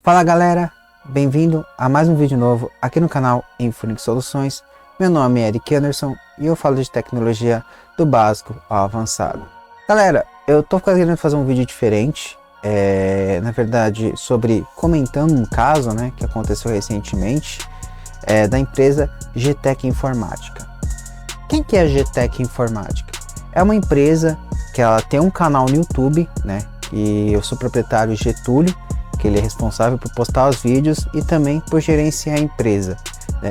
Fala galera, bem-vindo a mais um vídeo novo aqui no canal Infinix Soluções. Meu nome é Eric Anderson e eu falo de tecnologia do básico ao avançado. Galera, eu tô querendo fazer um vídeo diferente, na verdade comentando um caso que aconteceu recentemente da empresa GTEC Informática. Quem que é a GTEC Informática? É uma empresa que ela tem um canal no YouTube, e eu sou proprietário Getúlio, que ele é responsável por postar os vídeos e também por gerenciar a empresa.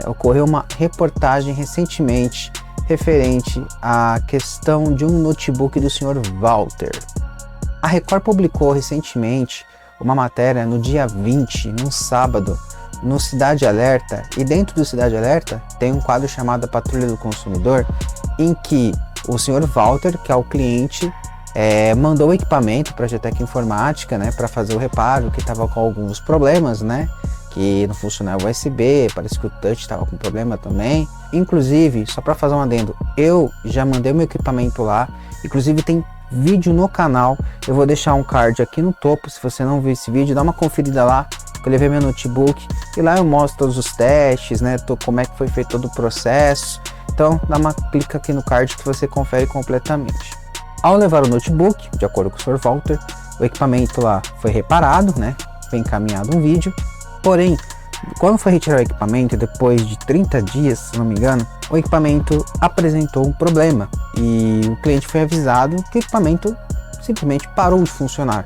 Ocorreu uma reportagem recentemente referente à questão de um notebook do senhor Walter. A Record publicou recentemente uma matéria no dia 20, num sábado, no Cidade Alerta, e dentro do Cidade Alerta tem um quadro chamado Patrulha do Consumidor, em que o senhor Walter, que é o cliente, mandou o equipamento para a GTEC Informática, para fazer o reparo, que estava com alguns problemas, que não funcionava o USB, parece que o touch estava com problema também. Inclusive, só para fazer um adendo, eu já mandei meu equipamento lá, inclusive tem vídeo no canal, eu vou deixar um card aqui no topo, se você não viu esse vídeo, dá uma conferida lá, que eu levei meu notebook, e lá eu mostro todos os testes, como é que foi feito todo o processo. Então, dá uma clica aqui no card que você confere completamente. Ao levar o notebook, de acordo com o Sr. Walter, o equipamento lá foi reparado, foi encaminhado um vídeo. Porém, quando foi retirar o equipamento, depois de 30 dias, se não me engano, o equipamento apresentou um problema e o cliente foi avisado que o equipamento simplesmente parou de funcionar.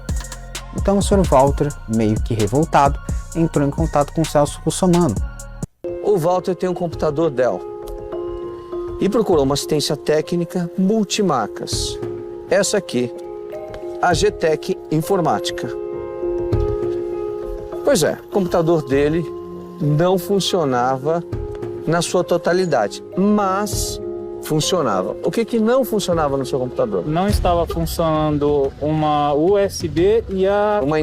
Então o Sr. Walter, meio que revoltado, entrou em contato com o Celso Russomano. O Walter tem um computador Dell e procurou uma assistência técnica multimarcas. Essa aqui, a GTEC Informática. Pois é, o computador dele não funcionava na sua totalidade, mas funcionava. O que não funcionava no seu computador? Não estava funcionando uma USB e a uma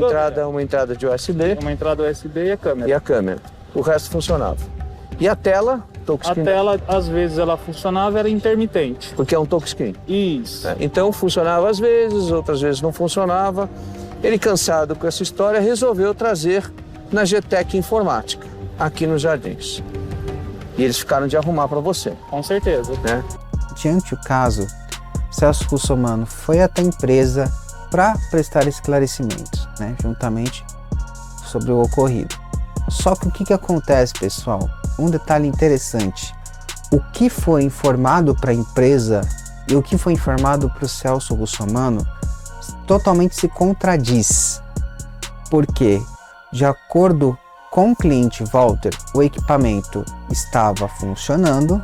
entrada de USB. Uma entrada USB e a câmera. E a câmera. O resto funcionava. E a tela? A tela, às vezes, ela funcionava, era intermitente. Porque é um touchscreen. Isso. Então, funcionava às vezes, outras vezes não funcionava. Ele, cansado com essa história, resolveu trazer na GTEC Informática, aqui nos Jardins. E eles ficaram de arrumar para você. Com certeza. Diante do caso, Celso Russomano foi até a empresa para prestar esclarecimentos, juntamente sobre o ocorrido. Só que o que acontece, pessoal? Um detalhe interessante, o que foi informado para a empresa e o que foi informado para o Celso Russomano totalmente se contradiz, porque de acordo com o cliente Walter, o equipamento estava funcionando,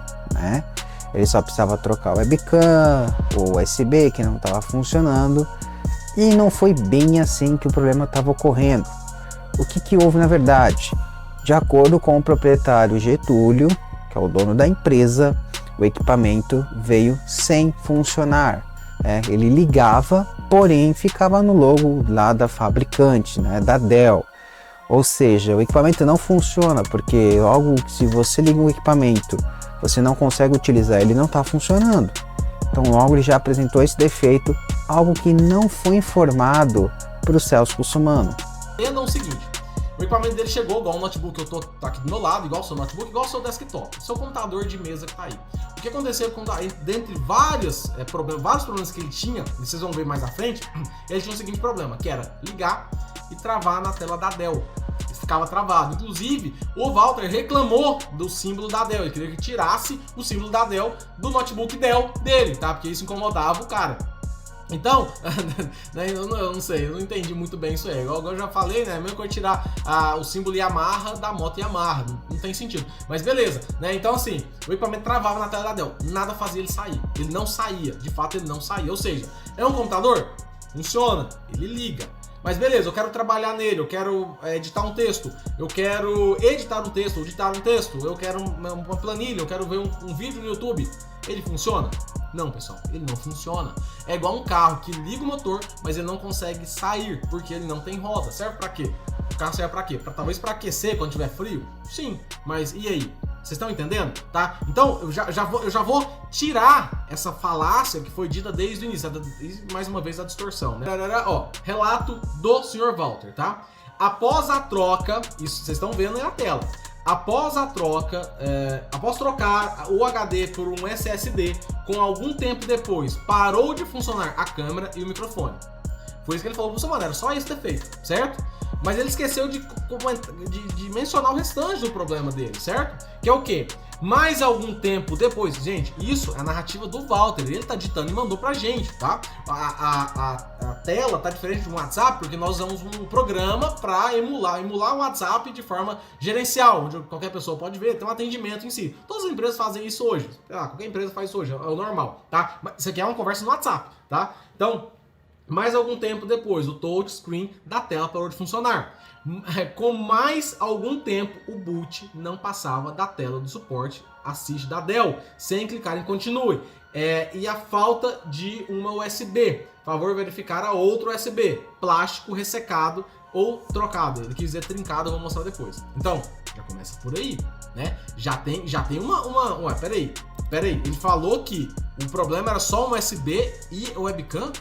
ele só precisava trocar o webcam, o USB que não estava funcionando, e não foi bem assim que o problema estava ocorrendo. O que houve na verdade? De acordo com o proprietário Getúlio, que é o dono da empresa, o equipamento veio sem funcionar. Ele ligava, porém ficava no logo lá da fabricante, da Dell. Ou seja, o equipamento não funciona, porque logo se você liga um equipamento, você não consegue utilizar, ele não está funcionando. Então logo ele já apresentou esse defeito, algo que não foi informado para o Celso Russomano. Entendam o seguinte, o equipamento dele chegou igual o notebook que eu tá aqui do meu lado, igual o seu notebook, igual o seu desktop, seu computador de mesa que tá aí. O que aconteceu quando, dentre vários problemas que ele tinha, e vocês vão ver mais à frente, ele tinha o seguinte problema, que era ligar e travar na tela da Dell. Ele ficava travado. Inclusive, o Walter reclamou do símbolo da Dell, ele queria que tirasse o símbolo da Dell do notebook Dell dele, tá? Porque isso incomodava o cara. Então, eu não sei, eu não entendi muito bem isso aí. Igual eu já falei, mesmo que eu tirar o símbolo Yamaha da moto Yamaha, não tem sentido. Mas beleza, Então assim, o equipamento travava na tela da Dell, nada fazia ele sair. Ele não saía, de fato ele não saía. Ou seja, é um computador? Funciona, ele liga. Mas beleza, eu quero trabalhar nele, eu quero editar um texto, eu quero editar um texto, eu quero uma planilha, eu quero ver um vídeo no YouTube. Ele funciona? Não, pessoal, ele não funciona. É igual um carro que liga o motor, mas ele não consegue sair, porque ele não tem roda. Serve pra quê? O carro serve pra quê? Talvez pra aquecer quando tiver frio? Sim, mas e aí? Vocês estão entendendo? Tá? Então, eu já vou tirar essa falácia que foi dita desde o início, mais uma vez a distorção, Ó, relato do Sr. Walter, tá? após a troca, isso vocês estão vendo aí na tela, após a troca, após trocar o HD por um SSD, com algum tempo depois, parou de funcionar a câmera e o microfone. Foi isso que ele falou pro Russomano, era só isso ter feito, certo? Mas ele esqueceu de mencionar o restante do problema dele, certo? Que é o quê? Mais algum tempo depois, gente, isso é a narrativa do Walter, ele tá ditando e mandou pra gente, tá? A tela tá diferente do WhatsApp porque nós usamos um programa para emular o WhatsApp de forma gerencial, onde qualquer pessoa pode ver, tem um atendimento em si. Todas as empresas fazem isso hoje, qualquer empresa faz isso hoje, é o normal, tá? Mas isso aqui é uma conversa no WhatsApp, tá? Então, mais algum tempo depois, o touchscreen da tela parou de funcionar. Com mais algum tempo, o boot não passava da tela do suporte assist da Dell, sem clicar em continue. E a falta de uma USB. Favor verificar a outra USB. Plástico ressecado ou trocado. Ele quis dizer trincado, eu vou mostrar depois. Então, já começa por aí, né? Já tem Ué, peraí. Ele falou que o problema era só um USB e webcam?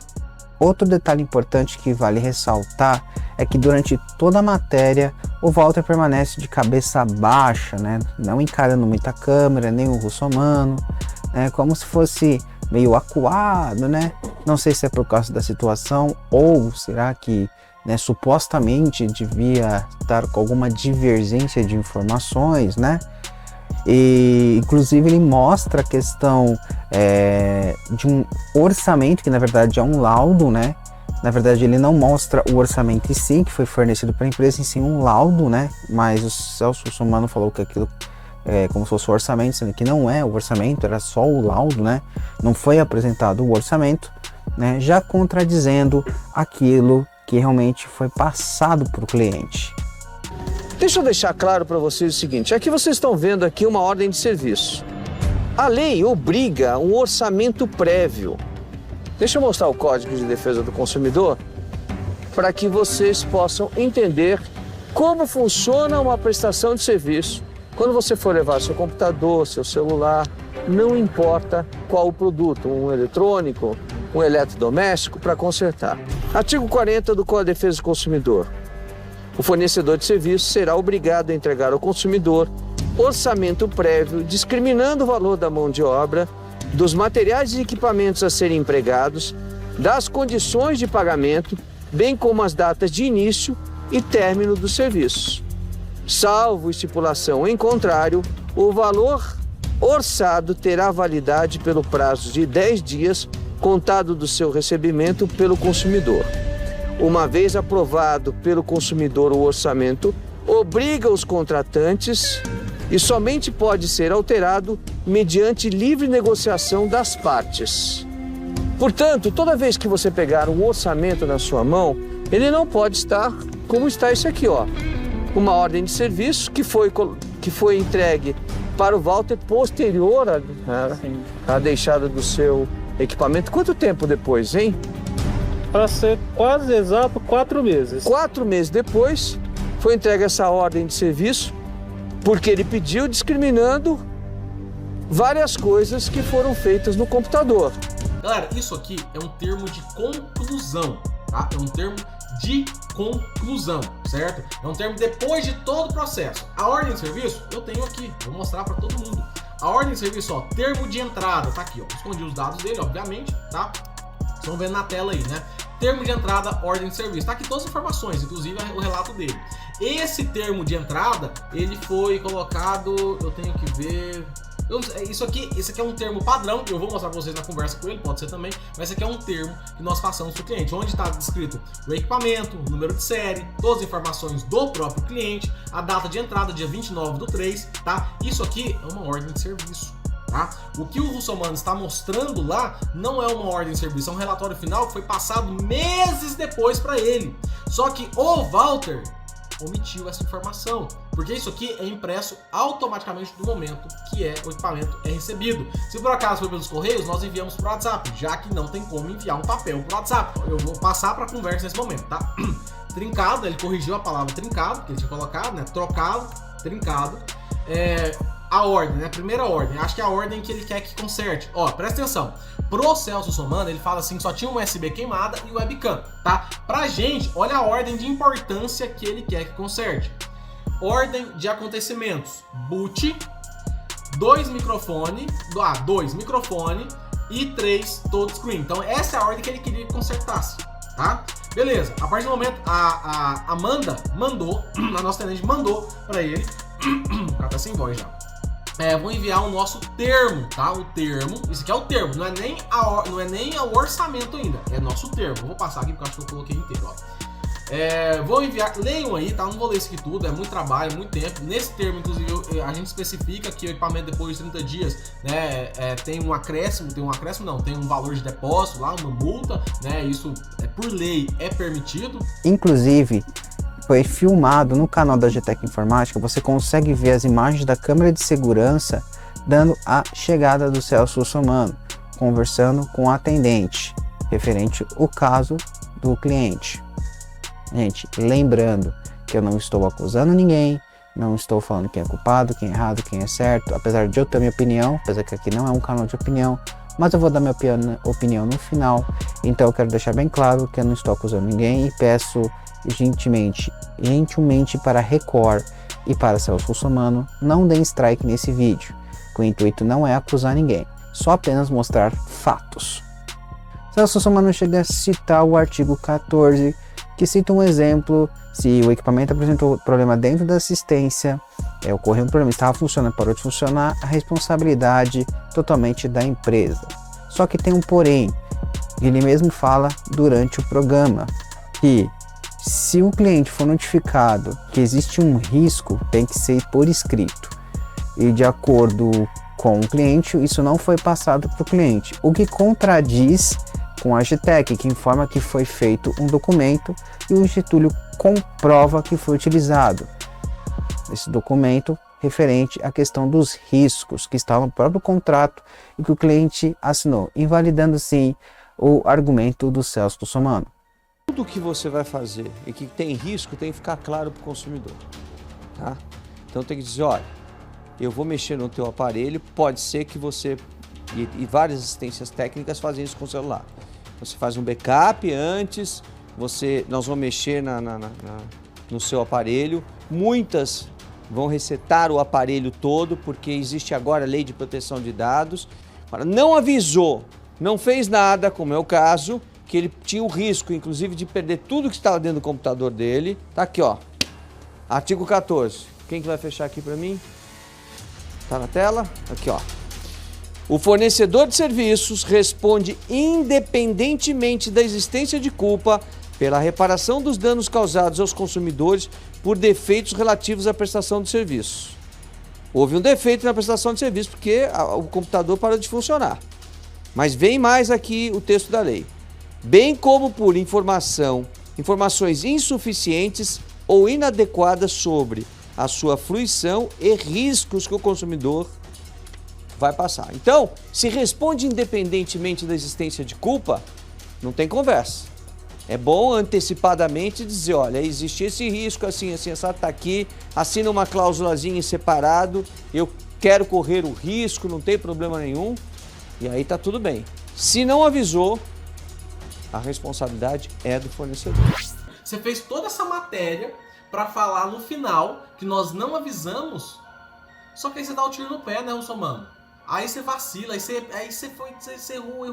Outro detalhe importante que vale ressaltar é que durante toda a matéria o Walter permanece de cabeça baixa, né? Não encarando muita câmera, nem o Russomano, né? Como se fosse meio acuado, né? Não sei se é por causa da situação ou será que, né, supostamente devia estar com alguma divergência de informações, né? E inclusive ele mostra a questão de um orçamento, que na verdade é um laudo, né? Na verdade ele não mostra o orçamento em si, que foi fornecido para a empresa, em si um laudo, né? Mas o Celso Russomano falou que aquilo é como se fosse o orçamento, sendo que não é o orçamento, era só o laudo, né? Não foi apresentado o orçamento, né? Já contradizendo aquilo que realmente foi passado para o cliente. Deixa eu deixar claro para vocês o seguinte, aqui vocês estão vendo aqui uma ordem de serviço. A lei obriga um orçamento prévio. Deixa eu mostrar o Código de Defesa do Consumidor para que vocês possam entender como funciona uma prestação de serviço. Quando você for levar seu computador, seu celular, não importa qual o produto, um eletrônico, um eletrodoméstico, para consertar. Artigo 40 do Código de Defesa do Consumidor. O fornecedor de serviço será obrigado a entregar ao consumidor orçamento prévio, discriminando o valor da mão de obra, dos materiais e equipamentos a serem empregados, das condições de pagamento, bem como as datas de início e término dos serviços. Salvo estipulação em contrário, o valor orçado terá validade pelo prazo de 10 dias, contado do seu recebimento pelo consumidor. Uma vez aprovado pelo consumidor o orçamento, obriga os contratantes e somente pode ser alterado mediante livre negociação das partes. Portanto, toda vez que você pegar um orçamento na sua mão, ele não pode estar como está esse aqui, ó. Uma ordem de serviço que foi entregue para o Walter posterior à deixada do seu equipamento. Quanto tempo depois, hein? Para ser quase exato, 4 meses. 4 meses depois, foi entregue essa ordem de serviço, porque ele pediu discriminando várias coisas que foram feitas no computador. Galera, isso aqui é um termo de conclusão, tá? É um termo de conclusão, certo? É um termo depois de todo o processo. A ordem de serviço, eu tenho aqui, vou mostrar para todo mundo. A ordem de serviço, ó, termo de entrada, tá aqui, ó. Escondi os dados dele, obviamente, tá? Vocês estão vendo na tela aí, né? Termo de entrada, ordem de serviço. Tá aqui todas as informações, inclusive o relato dele. Esse termo de entrada, ele foi colocado, eu tenho que ver... Esse aqui é um termo padrão, que eu vou mostrar para vocês na conversa com ele, pode ser também, mas esse aqui é um termo que nós passamos para o cliente, onde está descrito o equipamento, o número de série, todas as informações do próprio cliente, a data de entrada, dia 29/3, tá? Isso aqui é uma ordem de serviço. Tá? O que o Russomano está mostrando lá não é uma ordem de serviço, é um relatório final que foi passado meses depois para ele. Só que o Walter omitiu essa informação, porque isso aqui é impresso automaticamente no momento que o equipamento é recebido. Se por acaso foi pelos correios, nós enviamos para o WhatsApp, já que não tem como enviar um papel para o WhatsApp. Eu vou passar para a conversa nesse momento, tá? Trincado, ele corrigiu a palavra trincado, que ele tinha colocado, né? Trocado, trincado. a ordem, né? Primeira ordem. Acho que é a ordem que ele quer que conserte. Ó, presta atenção. Pro Celso Russomano, ele fala assim que só tinha uma USB queimada e webcam, tá? Pra gente, olha a ordem de importância que ele quer que conserte. Ordem de acontecimentos. Boot, 2 microfone e 3 touchscreen. Então essa é a ordem que ele queria que consertasse, tá? Beleza. A partir do momento, a Amanda mandou, a nossa tenente mandou pra ele. O cara tá sem voz já. Vou enviar o nosso termo, tá? O termo, isso aqui é o termo, não é nem o orçamento ainda, é nosso termo. Vou passar aqui porque eu acho que eu coloquei inteiro, ó. Vou enviar, leiam aí, tá? Não vou ler isso aqui tudo, é muito trabalho, muito tempo. Nesse termo, inclusive, a gente especifica que o equipamento depois de 30 dias, né, tem um acréscimo, tem um valor de depósito lá, uma multa, né? Isso, por lei, é permitido. Inclusive, foi filmado no canal da GTEC Informática, você consegue ver as imagens da câmera de segurança dando a chegada do Celso Russomano, conversando com o atendente, referente ao caso do cliente. Gente, lembrando que eu não estou acusando ninguém, não estou falando quem é culpado, quem é errado, quem é certo, apesar de eu ter minha opinião, apesar que aqui não é um canal de opinião, mas eu vou dar minha opinião no final, então eu quero deixar bem claro que eu não estou acusando ninguém e peço gentilmente para a Record e para Celso Russomano não deem strike nesse vídeo, que o intuito não é acusar ninguém, só apenas mostrar fatos. Celso Russomano chega a citar o artigo 14, que cita um exemplo: se o equipamento apresentou problema dentro da assistência, ocorreu um problema, estava funcionando, parou de funcionar, a responsabilidade totalmente da empresa. Só que tem um porém, ele mesmo fala durante o programa, que se o cliente for notificado que existe um risco, tem que ser por escrito. E de acordo com o cliente, isso não foi passado para o cliente, o que contradiz com a GTEC, que informa que foi feito um documento e o Getúlio comprova que foi utilizado esse documento referente à questão dos riscos que estavam no próprio contrato e que o cliente assinou, invalidando sim o argumento do Celso Russomano. Tudo que você vai fazer e que tem risco tem que ficar claro para o consumidor, tá? Então tem que dizer, olha, eu vou mexer no teu aparelho, pode ser que você, e várias assistências técnicas fazem isso com o celular. Você faz um backup antes, nós vamos mexer no seu aparelho, muitas vão resetar o aparelho todo, porque existe agora a lei de proteção de dados. Agora, não avisou, não fez nada, como é o caso, que ele tinha o risco, inclusive, de perder tudo que estava dentro do computador dele. Tá aqui, ó, artigo 14. Quem que vai fechar aqui para mim? Tá na tela? Aqui, ó. O fornecedor de serviços responde independentemente da existência de culpa pela reparação dos danos causados aos consumidores por defeitos relativos à prestação de serviço. Houve um defeito na prestação de serviço porque o computador parou de funcionar. Mas vem mais aqui o texto da lei. Bem como por informações insuficientes ou inadequadas sobre a sua fruição e riscos que o consumidor vai passar. Então, se responde independentemente da existência de culpa, não tem conversa. É bom antecipadamente dizer, olha, existe esse risco, assim, essa tá aqui, assina uma cláusulazinha em separado, eu quero correr o risco, não tem problema nenhum, e aí tá tudo bem. Se não avisou, a responsabilidade é do fornecedor. Você fez toda essa matéria para falar no final que nós não avisamos, só que aí você dá o tiro no pé, né, Russomano? Aí você vacila, aí você errou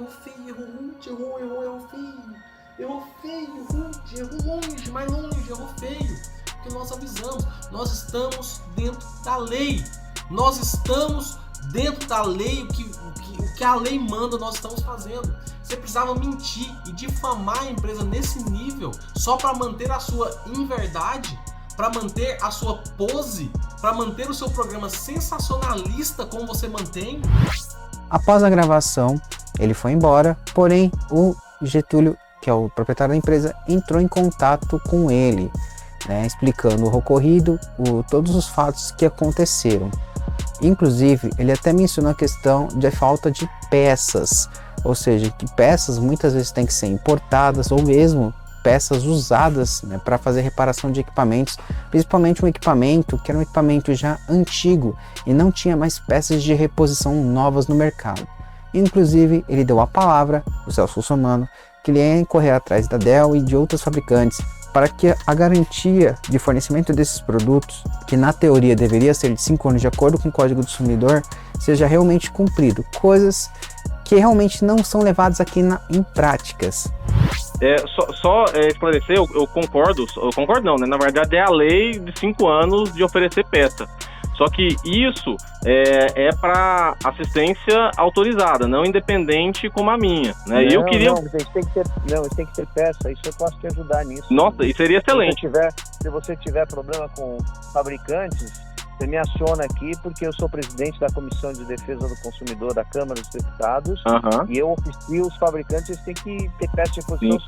longe, mais longe, errou feio. Porque nós avisamos, nós estamos dentro da lei. Nós estamos dentro da lei, o que a lei manda, nós estamos fazendo. Você precisava mentir e difamar a empresa nesse nível só para manter a sua inverdade, para manter a sua pose, para manter o seu programa sensacionalista como você mantém? Após a gravação, ele foi embora, porém o Getúlio, que é o proprietário da empresa, entrou em contato com ele, né, explicando o ocorrido, todos os fatos que aconteceram. Inclusive, ele até mencionou a questão de falta de peças, ou seja, que peças muitas vezes têm que ser importadas ou mesmo peças usadas, né, para fazer reparação de equipamentos, principalmente um equipamento que era um equipamento já antigo e não tinha mais peças de reposição novas no mercado. Inclusive, ele deu a palavra, o Celso Russomano, que ele ia correr atrás da Dell e de outros fabricantes para que a garantia de fornecimento desses produtos, que na teoria deveria ser de 5 anos de acordo com o Código do Consumidor, seja realmente cumprido. Coisas que realmente não são levadas aqui em práticas. Só esclarecer, eu concordo não, né? Na verdade é a lei de 5 anos de oferecer peça. Só que isso é para assistência autorizada, não independente como a minha, né? Não, eu queria... Não, isso tem que ter peça, isso eu posso te ajudar nisso. Nossa, isso seria excelente. Se você tiver problema com fabricantes, você me aciona aqui, porque eu sou presidente da Comissão de Defesa do Consumidor da Câmara dos Deputados, e eu oficio os fabricantes, eles têm que ter peça de reposição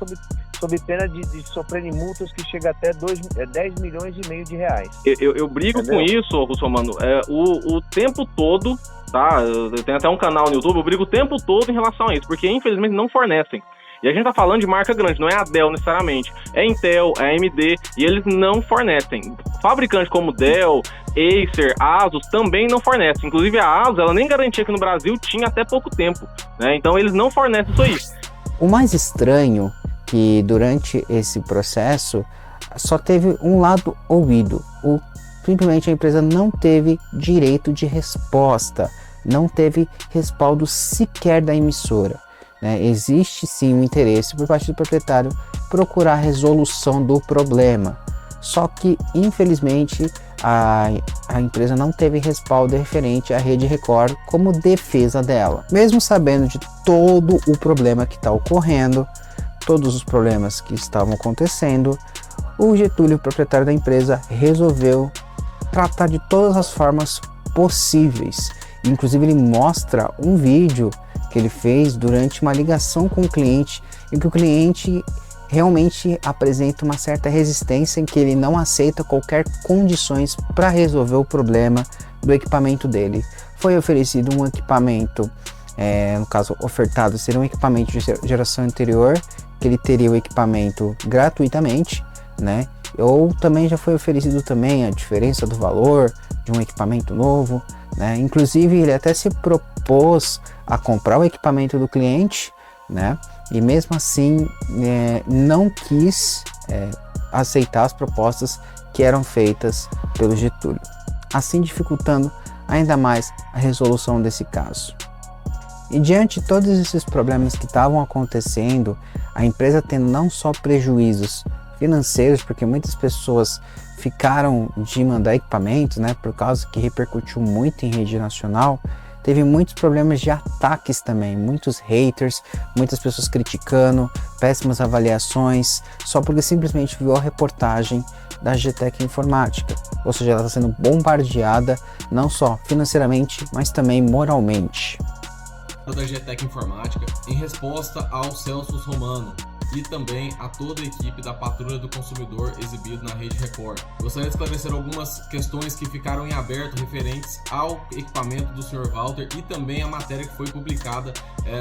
sob pena de sofrerem multas que chega até 10 milhões e meio de reais. Eu brigo com isso, Russomano, o tempo todo, tá? Eu tenho até um canal no YouTube, eu brigo o tempo todo em relação a isso, porque infelizmente não fornecem. E a gente tá falando de marca grande, não é a Dell necessariamente, é Intel, é AMD, e eles não fornecem. Fabricantes como Dell, Acer, Asus também não fornecem. Inclusive a Asus, ela nem garantia que no Brasil tinha até pouco tempo, né? Então eles não fornecem isso aí. O mais estranho que durante esse processo só teve um lado ouvido. Simplesmente a empresa não teve direito de resposta, não teve respaldo sequer da emissora. Existe sim um interesse por parte do proprietário procurar a resolução do problema, só que infelizmente a empresa não teve respaldo referente à Rede Record como defesa dela. Mesmo sabendo de todo o problema que está ocorrendo, todos os problemas que estavam acontecendo, o Getúlio, proprietário da empresa, resolveu tratar de todas as formas possíveis. Inclusive ele mostra um vídeo que ele fez durante uma ligação com o cliente, em que o cliente realmente apresenta uma certa resistência, em que ele não aceita qualquer condições para resolver o problema do equipamento dele. Foi oferecido um equipamento, no caso ofertado, seria um equipamento de geração anterior, que ele teria o equipamento gratuitamente, né? Ou também já foi oferecido também a diferença do valor de um equipamento novo, né? Inclusive ele até se propôs a comprar o equipamento do cliente, né? E mesmo assim não quis aceitar as propostas que eram feitas pelo Getúlio, assim dificultando ainda mais a resolução desse caso. E diante de todos esses problemas que estavam acontecendo, a empresa tendo não só prejuízos financeiros, porque muitas pessoas ficaram de mandar equipamentos, né, por causa que repercutiu muito em rede nacional, teve muitos problemas de ataques também, muitos haters, muitas pessoas criticando, péssimas avaliações, só porque simplesmente viu a reportagem da GTEC Informática, ou seja, ela está sendo bombardeada não só financeiramente, mas também moralmente. Da GTEC Informática, em resposta ao Celso Russomano e também a toda a equipe da Patrulha do Consumidor exibido na Rede Record. Gostaria de esclarecer algumas questões que ficaram em aberto referentes ao equipamento do Sr. Walter e também a matéria que foi publicada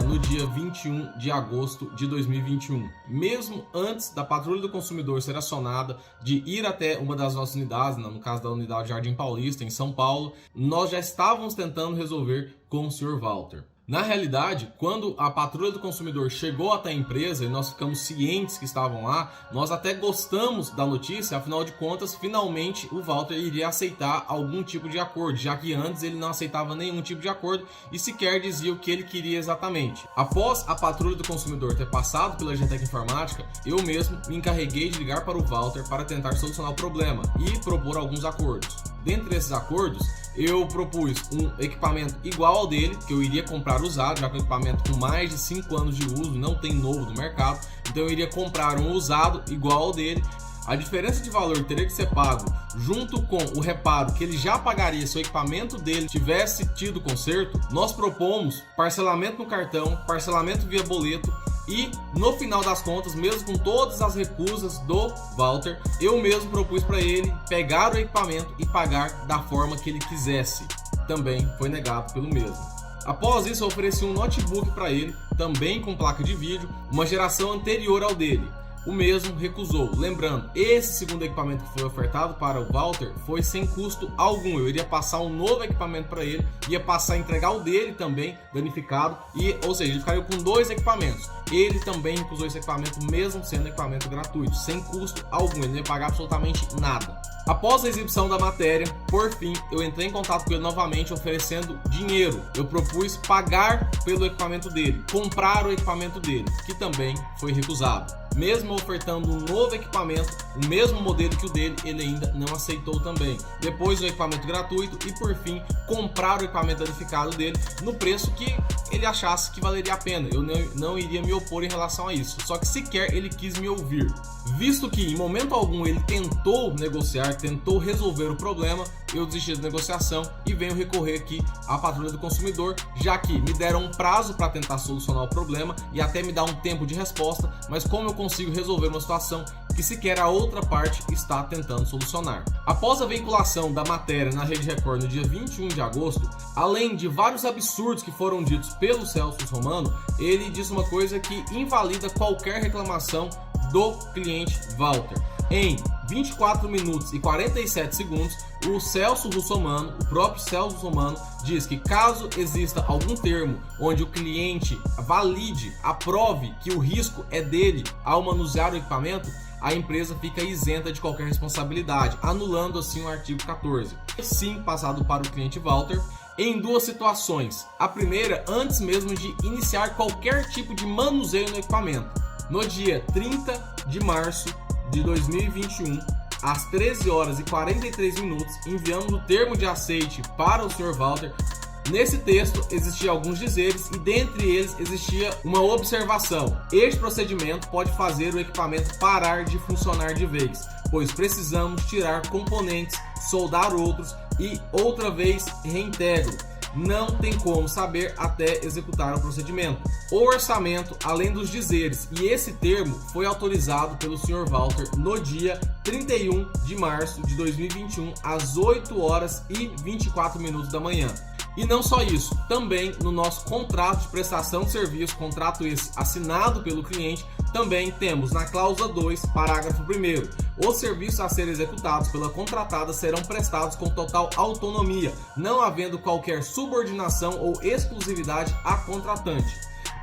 no dia 21 de agosto de 2021. Mesmo antes da Patrulha do Consumidor ser acionada de ir até uma das nossas unidades, no caso da unidade Jardim Paulista, em São Paulo, nós já estávamos tentando resolver com o Sr. Walter. Na realidade, quando a Patrulha do Consumidor chegou até a empresa e nós ficamos cientes que estavam lá, nós até gostamos da notícia, afinal de contas, finalmente o Walter iria aceitar algum tipo de acordo, já que antes ele não aceitava nenhum tipo de acordo e sequer dizia o que ele queria exatamente. Após a Patrulha do Consumidor ter passado pela GTEC Informática, eu mesmo me encarreguei de ligar para o Walter para tentar solucionar o problema e propor alguns acordos. Dentre esses acordos, eu propus um equipamento igual ao dele, que eu iria comprar usado, já que o equipamento com mais de 5 anos de uso, não tem novo no mercado, então eu iria comprar um usado igual ao dele. A diferença de valor teria que ser pago junto com o reparo que ele já pagaria se o equipamento dele tivesse tido conserto. Nós propomos parcelamento no cartão, parcelamento via boleto e no final das contas, mesmo com todas as recusas do Walter, eu mesmo propus para ele pegar o equipamento e pagar da forma que ele quisesse. Também foi negado pelo mesmo. Após isso, eu ofereci um notebook para ele, também com placa de vídeo, uma geração anterior ao dele. o mesmo recusou. Lembrando, esse segundo equipamento que foi ofertado para o Walter foi sem custo algum. Eu iria passar um novo equipamento para ele, ia passar a entregar o dele também danificado, ou seja, ele ficaria com 2 equipamentos. Ele também recusou esse equipamento, mesmo sendo equipamento gratuito, sem custo algum, ele não ia pagar absolutamente nada. Após a exibição da matéria, por fim, eu entrei em contato com ele novamente oferecendo dinheiro. Eu propus pagar pelo equipamento dele, comprar o equipamento dele, que também foi recusado. Mesmo ofertando um novo equipamento, o mesmo modelo que o dele, ele ainda não aceitou também. Depois o equipamento gratuito e por fim comprar o equipamento danificado dele no preço que ele achasse que valeria a pena. Eu não iria me opor em relação a isso, só que sequer ele quis me ouvir. Visto que em momento algum ele tentou negociar, tentou resolver o problema, eu desisti da negociação e venho recorrer aqui à Patrulha do Consumidor, já que me deram um prazo para tentar solucionar o problema e até me dar um tempo de resposta, mas como eu consigo resolver uma situação que sequer a outra parte está tentando solucionar. Após a veiculação da matéria na Rede Record no dia 21 de agosto, além de vários absurdos que foram ditos pelo Celso Russomano, ele disse uma coisa que invalida qualquer reclamação do cliente Walter. Em 24 minutos e 47 segundos, o Celso Russomano, o próprio Celso Russomano, diz que caso exista algum termo onde o cliente valide, aprove que o risco é dele ao manusear o equipamento, a empresa fica isenta de qualquer responsabilidade, anulando assim o artigo 14. Sim, passado para o cliente Walter, em 2 situações. A primeira, antes mesmo de iniciar qualquer tipo de manuseio no equipamento. No dia 30 de março de 2021, às 13 horas e 43 minutos, enviamos o termo de aceite para o Sr. Walter. Nesse texto existiam alguns dizeres e dentre eles existia uma observação. Este procedimento pode fazer o equipamento parar de funcionar de vez, pois precisamos tirar componentes, soldar outros e outra vez reintegro. Não tem como saber até executar o procedimento. O orçamento, além dos dizeres, e esse termo foi autorizado pelo Sr. Walter no dia 31 de março de 2021, às 8 horas e 24 minutos da manhã. E não só isso, também no nosso contrato de prestação de serviço, contrato esse assinado pelo cliente, também temos na cláusula 2, parágrafo 1º, os serviços a serem executados pela contratada serão prestados com total autonomia, não havendo qualquer subordinação ou exclusividade à contratante,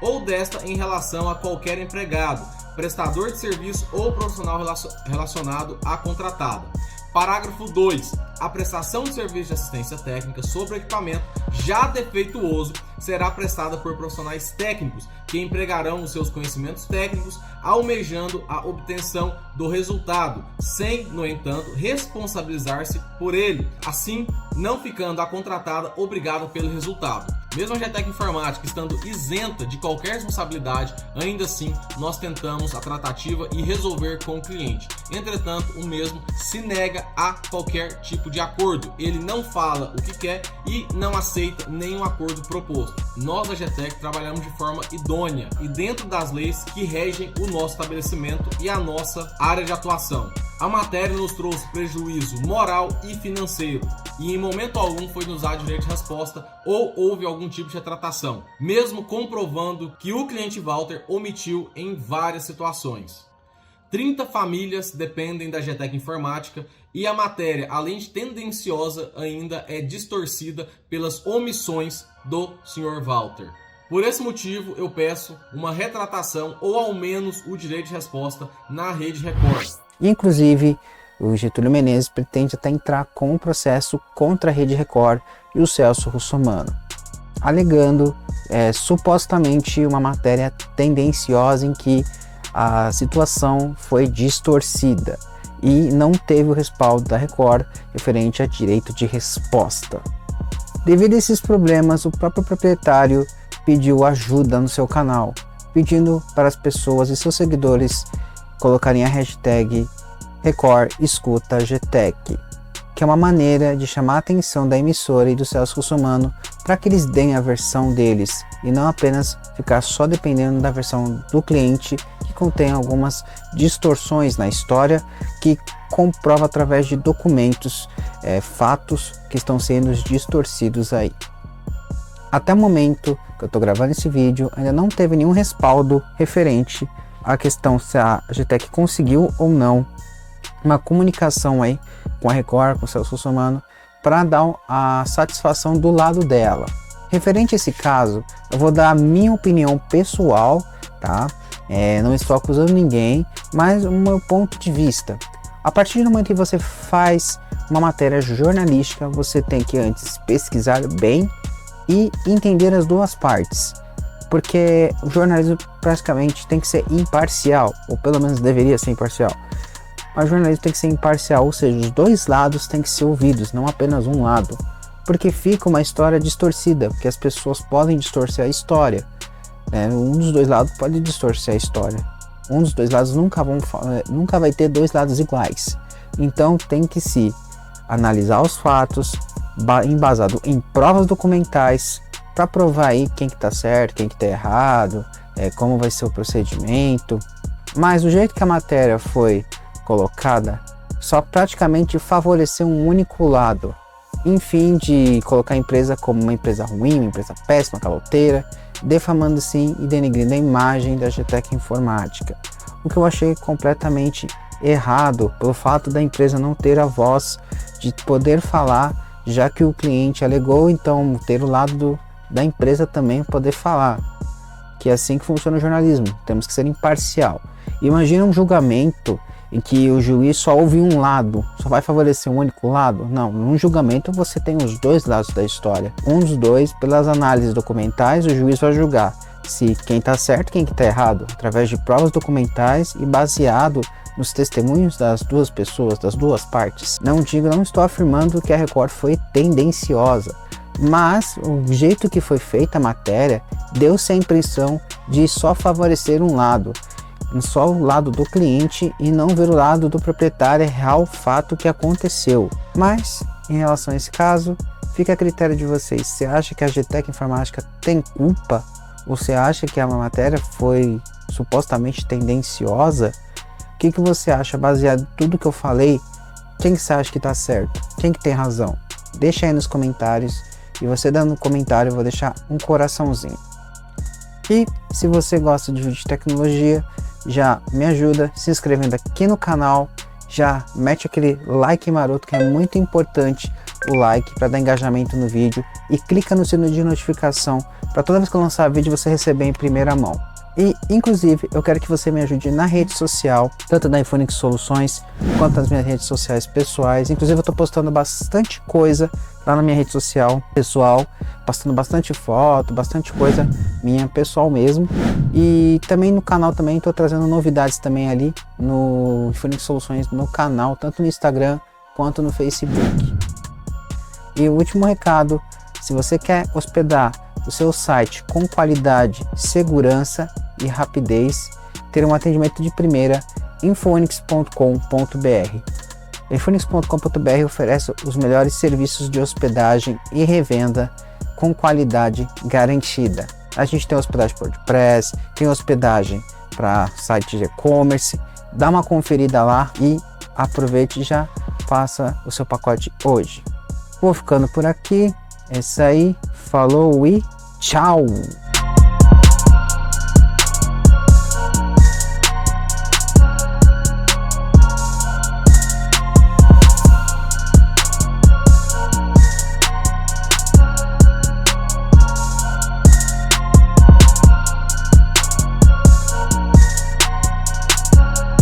ou desta em relação a qualquer empregado, prestador de serviço ou profissional relacionado à contratada. Parágrafo 2. A prestação de serviço de assistência técnica sobre o equipamento já defeituoso será prestada por profissionais técnicos que empregarão os seus conhecimentos técnicos almejando a obtenção do resultado, sem, no entanto, responsabilizar-se por ele, assim não ficando a contratada obrigada pelo resultado. Mesmo a GTEC Informática estando isenta de qualquer responsabilidade, ainda assim nós tentamos a tratativa e resolver com o cliente. Entretanto, o mesmo se nega a qualquer tipo de acordo. Ele não fala o que quer e não aceita nenhum acordo proposto. Nós da GTEC trabalhamos de forma idônea e dentro das leis que regem o nosso estabelecimento e a nossa área de atuação. A matéria nos trouxe prejuízo moral e financeiro e em momento algum foi nos dado direito de resposta ou houve algum tipo de retratação, mesmo comprovando que o cliente Walter omitiu em várias situações. 30 famílias dependem da GTEC Informática e a matéria, além de tendenciosa, ainda é distorcida pelas omissões do Sr. Walter. Por esse motivo, eu peço uma retratação ou ao menos o direito de resposta na Rede Record. Inclusive, o Getúlio Menezes pretende até entrar com um processo contra a Rede Record e o Celso Russomano, alegando supostamente uma matéria tendenciosa em que a situação foi distorcida e não teve o respaldo da Record referente a direito de resposta. Devido a esses problemas, o próprio proprietário pediu ajuda no seu canal, pedindo para as pessoas e seus seguidores colocarem a hashtag Record Escuta GTEC, que é uma maneira de chamar a atenção da emissora e do Celso Russomano para que eles deem a versão deles e não apenas ficar só dependendo da versão do cliente, que contém algumas distorções na história que comprova através de documentos, fatos que estão sendo distorcidos aí. Até o momento que eu estou gravando esse vídeo, ainda não teve nenhum respaldo referente a questão se a GTEC conseguiu ou não uma comunicação aí com a Record, com o Celso Russomano, para dar a satisfação do lado dela. Referente a esse caso, eu vou dar a minha opinião pessoal, tá? Não estou acusando ninguém, mas o meu ponto de vista. A partir do momento que você faz uma matéria jornalística, você tem que antes pesquisar bem e entender as duas partes. Porque o jornalismo praticamente tem que ser imparcial, ou pelo menos deveria ser imparcial. Mas o jornalismo tem que ser imparcial, ou seja, os dois lados têm que ser ouvidos, não apenas um lado. Porque fica uma história distorcida, porque as pessoas podem distorcer a história. Um dos dois lados pode distorcer a história. Um dos dois lados nunca vai ter dois lados iguais. Então tem que se analisar os fatos, embasado em provas documentais, para provar aí quem que tá certo, quem que tá errado, como vai ser o procedimento. Mas o jeito que a matéria foi colocada só praticamente favoreceu um único lado, em fim de colocar a empresa como uma empresa ruim, uma empresa péssima, caloteira, defamando sim e denegrindo a imagem da GTEC Informática, o que eu achei completamente errado, pelo fato da empresa não ter a voz de poder falar, já que o cliente alegou, então ter o lado da empresa também poder falar, que é assim que funciona o jornalismo, temos que ser imparcial. Imagina um julgamento em que o juiz só ouve um lado, só vai favorecer um único lado? Não, num julgamento você tem os dois lados da história. Um dos dois, pelas análises documentais, o juiz vai julgar se quem está certo e quem está errado, através de provas documentais e baseado nos testemunhos das duas pessoas, das duas partes. Não estou afirmando que a Record foi tendenciosa, mas o jeito que foi feita a matéria deu-se a impressão de só favorecer um lado, só o lado do cliente e não ver o lado do proprietário, real fato que aconteceu. Mas em relação a esse caso, fica a critério de vocês. Você acha que a GTEC Informática tem culpa? Ou você acha que a matéria foi supostamente tendenciosa? O que você acha baseado em tudo que eu falei? Quem que você acha que está certo? Quem que tem razão? Deixa aí nos comentários. E você dando um comentário, eu vou deixar um coraçãozinho. E se você gosta de vídeo de tecnologia, já me ajuda se inscrevendo aqui no canal, já mete aquele like maroto que é muito importante, o like para dar engajamento no vídeo, e clica no sino de notificação para toda vez que eu lançar vídeo você receber em primeira mão. E inclusive eu quero que você me ajude na rede social, tanto da Infonix Soluções quanto nas minhas redes sociais pessoais. Inclusive eu estou postando bastante coisa lá na minha rede social pessoal, postando bastante foto, bastante coisa minha pessoal mesmo. E também no canal também estou trazendo novidades também ali no Infonix Soluções no canal, tanto no Instagram quanto no Facebook. E o último recado, se você quer hospedar o seu site com qualidade, segurança e rapidez, ter um atendimento de primeira, infonix.com.br. Infonix.com.br oferece os melhores serviços de hospedagem e revenda com qualidade garantida. A gente tem hospedagem por WordPress, tem hospedagem para site de e-commerce. Dá uma conferida lá e aproveite e já faça o seu pacote hoje. Vou ficando por aqui. É isso aí. Falou e tchau!